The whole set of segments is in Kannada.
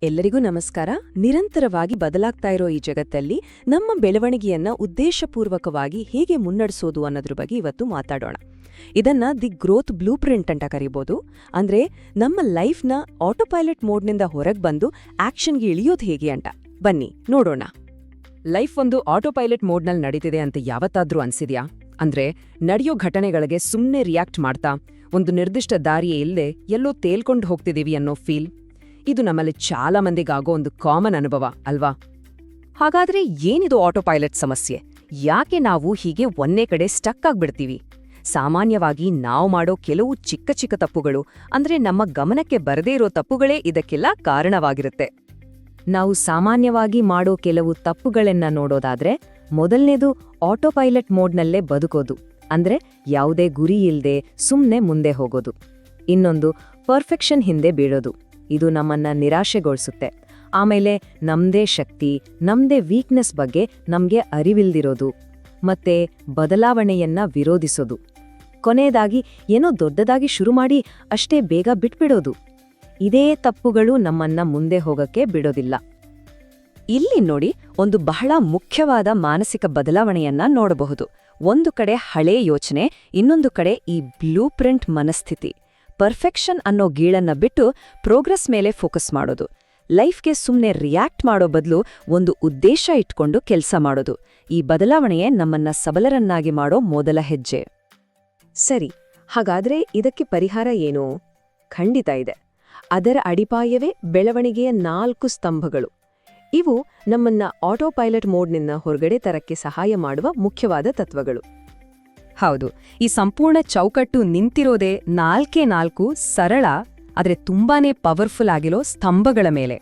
ಎಲ್ಲರಿಗೂ ನಮಸ್ಕಾರ. ನಿರಂತರವಾಗಿ ಬದಲಾಗ್ತಾ ಇರೋ ಈ ಜಗತ್ತಲ್ಲಿ ನಮ್ಮ ಬೆಳವಣಿಗೆಯನ್ನ ಉದ್ದೇಶಪೂರ್ವಕವಾಗಿ ಹೇಗೆ ಮುನ್ನಡೆಸೋದು ಅನ್ನೋದ್ರ ಬಗ್ಗೆ ಇವತ್ತು ಮಾತಾಡೋಣ. ಇದನ್ನ ದಿ ಗ್ರೋತ್ ಬ್ಲೂ ಪ್ರಿಂಟ್ ಅಂತ ಕರಿಬೋದು. ಅಂದ್ರೆ ನಮ್ಮ ಲೈಫ್ನ ಆಟೋಪೈಲಟ್ ಮೋಡ್ನಿಂದ ಹೊರಗೆ ಬಂದು ಆಕ್ಷನ್ಗೆ ಇಳಿಯೋದು ಹೇಗೆ ಅಂತ ಬನ್ನಿ ನೋಡೋಣ. ಲೈಫ್ ಒಂದು ಆಟೋಪೈಲಟ್ ಮೋಡ್ನಲ್ಲಿ ನಡೀತಿದೆ ಅಂತ ಯಾವತ್ತಾದ್ರೂ ಅನ್ಸಿದ್ಯಾ? ಅಂದ್ರೆ ನಡೆಯೋ ಘಟನೆಗಳಿಗೆ ಸುಮ್ಮನೆ ರಿಯಾಕ್ಟ್ ಮಾಡ್ತಾ ಒಂದು ನಿರ್ದಿಷ್ಟ ದಾರಿಯೇ ಇಲ್ಲದೆ ಎಲ್ಲೋ ತೇಲ್ಕೊಂಡು ಹೋಗ್ತಿದೀವಿ ಅನ್ನೋ ಫೀಲ್. ಇದು ನಮ್ಮಲ್ಲಿ ಚಾಲ ಮಂದಿಗಾಗೋ ಒಂದು ಕಾಮನ್ ಅನುಭವ ಅಲ್ವಾ? ಹಾಗಾದ್ರೆ ಏನಿದು ಆಟೋಪೈಲಟ್ ಸಮಸ್ಯೆ? ಯಾಕೆ ನಾವು ಹೀಗೆ ಒಂದೇ ಕಡೆ ಸ್ಟಕ್ ಆಗ್ಬಿಡ್ತೀವಿ? ಸಾಮಾನ್ಯವಾಗಿ ನಾವು ಮಾಡೋ ಕೆಲವು ಚಿಕ್ಕ ಚಿಕ್ಕ ತಪ್ಪುಗಳು, ಅಂದ್ರೆ ನಮ್ಮ ಗಮನಕ್ಕೆ ಬರದೇ ಇರೋ ತಪ್ಪುಗಳೇ ಇದಕ್ಕೆಲ್ಲ ಕಾರಣವಾಗಿರುತ್ತೆ. ನಾವು ಸಾಮಾನ್ಯವಾಗಿ ಮಾಡೋ ಕೆಲವು ತಪ್ಪುಗಳನ್ನ ನೋಡೋದಾದ್ರೆ, ಮೊದಲನೇದು ಆಟೋಪೈಲಟ್ ಮೋಡ್ನಲ್ಲೇ ಬದುಕೋದು, ಅಂದ್ರೆ ಯಾವುದೇ ಗುರಿ ಇಲ್ದೆ ಸುಮ್ನೆ ಮುಂದೆ ಹೋಗೋದು. ಇನ್ನೊಂದು ಪರ್ಫೆಕ್ಷನ್ ಹಿಂದೆ ಬೀಳೋದು. ಇದು ನಮ್ಮನ್ನ ನಿರಾಶೆಗೊಳಿಸುತ್ತೆ. ಆಮೇಲೆ ನಮ್ದೇ ಶಕ್ತಿ, ನಮ್ದೇ ವೀಕ್ನೆಸ್ ಬಗ್ಗೆ ನಮ್ಗೆ ಅರಿವಿಲ್ದಿರೋದು, ಮತ್ತೆ ಬದಲಾವಣೆಯನ್ನ ವಿರೋಧಿಸೋದು. ಕೊನೆಯದಾಗಿ ಏನೋ ದೊಡ್ಡದಾಗಿ ಶುರು ಮಾಡಿ ಅಷ್ಟೇ ಬೇಗ ಬಿಟ್ಬಿಡೋದು. ಇದೇ ತಪ್ಪುಗಳು ನಮ್ಮನ್ನ ಮುಂದೆ ಹೋಗಕ್ಕೆ ಬಿಡೋದಿಲ್ಲ. ಇಲ್ಲಿ ನೋಡಿ, ಒಂದು ಬಹಳ ಮುಖ್ಯವಾದ ಮಾನಸಿಕ ಬದಲಾವಣೆಯನ್ನ ನೋಡಬಹುದು. ಒಂದು ಕಡೆ ಹಳೇ ಯೋಚನೆ, ಇನ್ನೊಂದು ಕಡೆ ಈ ಬ್ಲೂ ಪ್ರಿಂಟ್ ಮನಸ್ಥಿತಿ. ಪರ್ಫೆಕ್ಷನ್ ಅನ್ನೋ ಗೀಳನ್ನ ಬಿಟ್ಟು ಪ್ರೋಗ್ರೆಸ್ ಮೇಲೆ ಫೋಕಸ್ ಮಾಡೋದು. ಲೈಫ್ಗೆ ಸುಮ್ಮನೆ ರಿಯಾಕ್ಟ್ ಮಾಡೋ ಬದಲು ಒಂದು ಉದ್ದೇಶ ಇಟ್ಕೊಂಡು ಕೆಲಸ ಮಾಡೋದು. ಈ ಬದಲಾವಣೆಯೇ ನಮ್ಮನ್ನ ಸಬಲರನ್ನಾಗಿ ಮಾಡೋ ಮೊದಲ ಹೆಜ್ಜೆ. ಸರಿ, ಹಾಗಾದ್ರೆ ಇದಕ್ಕೆ ಪರಿಹಾರ ಏನು? ಖಂಡಿತ ಇದೆ. ಅದರ ಅಡಿಪಾಯವೇ ಬೆಳವಣಿಗೆಯ 4 ಸ್ತಂಭಗಳು. ಇವು ನಮ್ಮನ್ನ ಆಟೋಪೈಲಟ್ ಮೋಡ್ನಿಂದ ಹೊರಗಡೆ ತರಕ್ಕೆ ಸಹಾಯ ಮಾಡುವ ಮುಖ್ಯವಾದ ತತ್ವಗಳು. ಹೌದು, ಈ ಸಂಪೂರ್ಣ ಚೌಕಟ್ಟು ನಿಂತಿರೋದೇ 4 ಸರಳ ಆದರೆ ತುಂಬಾನೇ ಪವರ್ಫುಲ್ ಆಗಿರೋ ಸ್ತಂಭಗಳ ಮೇಲೆ.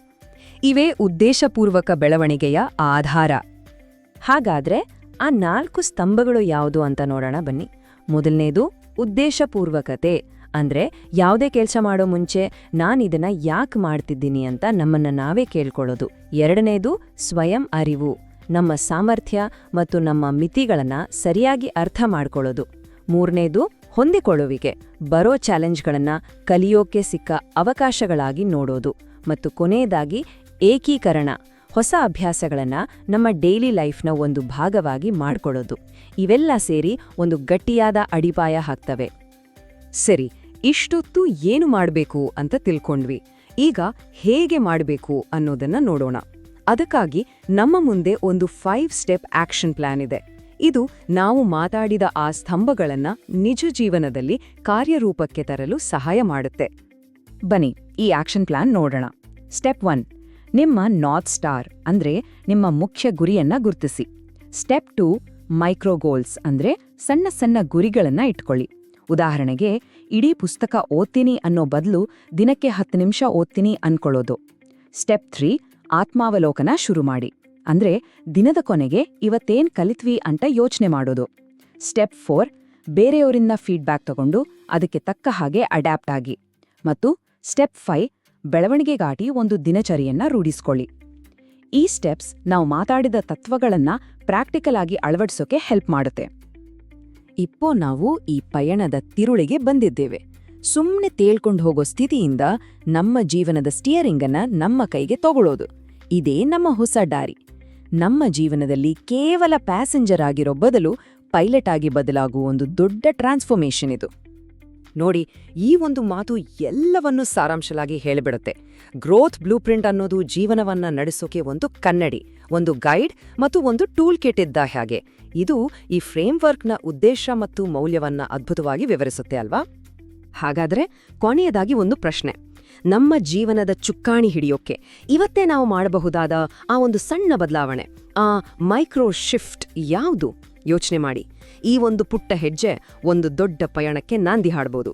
ಇವೇ ಉದ್ದೇಶಪೂರ್ವಕ ಬೆಳವಣಿಗೆಯ ಆಧಾರ. ಹಾಗಾದ್ರೆ ಆ 4 ಸ್ತಂಭಗಳು ಯಾವುದು ಅಂತ ನೋಡೋಣ ಬನ್ನಿ. ಮೊದಲನೇದು ಉದ್ದೇಶಪೂರ್ವಕತೆ. ಅಂದ್ರೆ ಯಾವುದೇ ಕೆಲಸ ಮಾಡೋ ಮುಂಚೆ ನಾನಿದನ್ನ ಯಾಕೆ ಮಾಡ್ತಿದ್ದೀನಿ ಅಂತ ನಮ್ಮನ್ನ ನಾವೇ ಕೇಳ್ಕೊಳ್ಳೋದು. ಎರಡನೇದು ಸ್ವಯಂ ಅರಿವು. ನಮ್ಮ ಸಾಮರ್ಥ್ಯ ಮತ್ತು ನಮ್ಮ ಮಿತಿಗಳನ್ನ ಸರಿಯಾಗಿ ಅರ್ಥ ಮಾಡ್ಕೊಳ್ಳೋದು. ಮೂರನೇದು ಹೊಂದಿಕೊಳ್ಳುವಿಕೆ. ಬರೋ ಚಾಲೆಂಜ್ಗಳನ್ನ ಕಲಿಯೋಕೆ ಸಿಕ್ಕ ಅವಕಾಶಗಳಾಗಿ ನೋಡೋದು. ಮತ್ತು ಕೊನೆಯದಾಗಿ ಏಕೀಕರಣ. ಹೊಸ ಅಭ್ಯಾಸಗಳನ್ನ ನಮ್ಮ ಡೈಲಿ ಲೈಫ್ನ ಒಂದು ಭಾಗವಾಗಿ ಮಾಡ್ಕೊಳ್ಳೋದು. ಇವೆಲ್ಲ ಸೇರಿ ಒಂದು ಗಟ್ಟಿಯಾದ ಅಡಿಪಾಯ ಹಾಕ್ತವೆ. ಸರಿ, ಇಷ್ಟೊತ್ತು ಏನು ಮಾಡಬೇಕು ಅಂತ ತಿಳ್ಕೊಂಡ್ವಿ. ಈಗ ಹೇಗೆ ಮಾಡಬೇಕು ಅನ್ನೋದನ್ನ ನೋಡೋಣ. ಅದಕ್ಕಾಗಿ ನಮ್ಮ ಮುಂದೆ ಒಂದು 5 ಸ್ಟೆಪ್ ಆಕ್ಷನ್ ಪ್ಲಾನ್ ಇದೆ. ಇದು ನಾವು ಮಾತಾಡಿದ ಆ ಸ್ತಂಭಗಳನ್ನ ನಿಜ ಜೀವನದಲ್ಲಿ ಕಾರ್ಯರೂಪಕ್ಕೆ ತರಲು ಸಹಾಯ ಮಾಡುತ್ತೆ. ಬನ್ನಿ ಈ ಆಕ್ಷನ್ ಪ್ಲಾನ್ ನೋಡೋಣ. ಸ್ಟೆಪ್ 1, ನಿಮ್ಮ ನಾರ್ತ್ ಸ್ಟಾರ್ ಅಂದ್ರೆ ನಿಮ್ಮ ಮುಖ್ಯ ಗುರಿಯನ್ನ ಗುರುತಿಸಿ. ಸ್ಟೆಪ್ 2, ಮೈಕ್ರೋ ಗೋಲ್ಸ್ ಅಂದ್ರೆ ಸಣ್ಣ ಸಣ್ಣ ಗುರಿಗಳನ್ನ ಇಟ್ಕೊಳ್ಳಿ. ಉದಾಹರಣೆಗೆ, ಇಡೀ ಪುಸ್ತಕ ಓದ್ತೀನಿ ಅನ್ನೋ ಬದಲು ದಿನಕ್ಕೆ 10 ನಿಮಿಷ ಓದ್ತೀನಿ ಅನ್ಕೊಳ್ಳೋದು. ಸ್ಟೆಪ್ 3, ಆತ್ಮಾವಲೋಕನ ಶುರು ಮಾಡಿ. ಅಂದ್ರೆ ದಿನದ ಕೊನೆಗೆ ಇವತ್ತೇನ್ ಕಲಿತ್ವಿ ಅಂತ ಯೋಚನೆ ಮಾಡೋದು. ಸ್ಟೆಪ್ 4, ಬೇರೆಯವರಿಂದ ಫೀಡ್ಬ್ಯಾಕ್ ತಗೊಂಡು ಅದಕ್ಕೆ ತಕ್ಕ ಹಾಗೆ ಅಡ್ಯಾಪ್ಟ್ ಆಗಿ. ಮತ್ತು ಸ್ಟೆಪ್ 5, ಬೆಳವಣಿಗೆಗಾಗಿ ಒಂದು ದಿನಚರಿಯನ್ನ ರೂಢಿಸ್ಕೊಳ್ಳಿ. ಈ ಸ್ಟೆಪ್ಸ್ ನಾವು ಮಾತಾಡಿದ ತತ್ವಗಳನ್ನ ಪ್ರಾಕ್ಟಿಕಲ್ ಆಗಿ ಅಳವಡಿಸೋಕೆ ಹೆಲ್ಪ್ ಮಾಡುತ್ತೆ. ಇಪ್ಪೋ ನಾವು ಈ ಪಯಣದ ತಿರುಳಿಗೆ ಬಂದಿದ್ದೇವೆ. ಸುಮ್ಮನೆ ತೇಳ್ಕೊಂಡು ಹೋಗೋ ಸ್ಥಿತಿಯಿಂದ ನಮ್ಮ ಜೀವನದ ಸ್ಟಿಯರಿಂಗನ್ನ ನಮ್ಮ ಕೈಗೆ ತಗೊಳ್ಳೋದು. ಇದೇ ನಮ್ಮ ಹೊಸ ದಾರಿ. ನಮ್ಮ ಜೀವನದಲ್ಲಿ ಕೇವಲ ಪ್ಯಾಸೆಂಜರ್ ಆಗಿರೋ ಬದಲು ಪೈಲಟ್ ಆಗಿ ಬದಲಾಗುವ ಒಂದು ದೊಡ್ಡ ಟ್ರಾನ್ಸ್ಫಾರ್ಮೇಷನ್ ಇದು. ನೋಡಿ, ಈ ಒಂದು ಮಾತು ಎಲ್ಲವನ್ನೂ ಸಾರಾಂಶವಾಗಿ ಹೇಳಿಬಿಡುತ್ತೆ. ಗ್ರೋತ್ ಬ್ಲೂ ಪ್ರಿಂಟ್ ಅನ್ನೋದು ಜೀವನವನ್ನ ನಡೆಸೋಕೆ ಒಂದು ಕನ್ನಡಿ, ಒಂದು ಗೈಡ್ ಮತ್ತು ಒಂದು ಟೂಲ್ ಕಿಟ್ ಇದ್ದ ಹಾಗೆ. ಇದು ಈ ಫ್ರೇಮ್ವರ್ಕ್ನ ಉದ್ದೇಶ ಮತ್ತು ಮೌಲ್ಯವನ್ನ ಅದ್ಭುತವಾಗಿ ವಿವರಿಸುತ್ತೆ ಅಲ್ವಾ? ಹಾಗಾದ್ರೆ ಕೊನೆಯದಾಗಿ ಒಂದು ಪ್ರಶ್ನೆ. ನಮ್ಮ ಜೀವನದ ಚುಕ್ಕಾಣಿ ಹಿಡಿಯೋಕೆ ಇವತ್ತೇ ನಾವು ಮಾಡಬಹುದಾದ ಆ ಒಂದು ಸಣ್ಣ ಬದಲಾವಣೆ, ಆ ಮೈಕ್ರೋ ಶಿಫ್ಟ್ ಯಾವುದು? ಯೋಚನೆ ಮಾಡಿ. ಈ ಒಂದು ಪುಟ್ಟ ಹೆಜ್ಜೆ ಒಂದು ದೊಡ್ಡ ಪಯಣಕ್ಕೆ ನಾಂದಿ ಹಾಡಬಹುದು.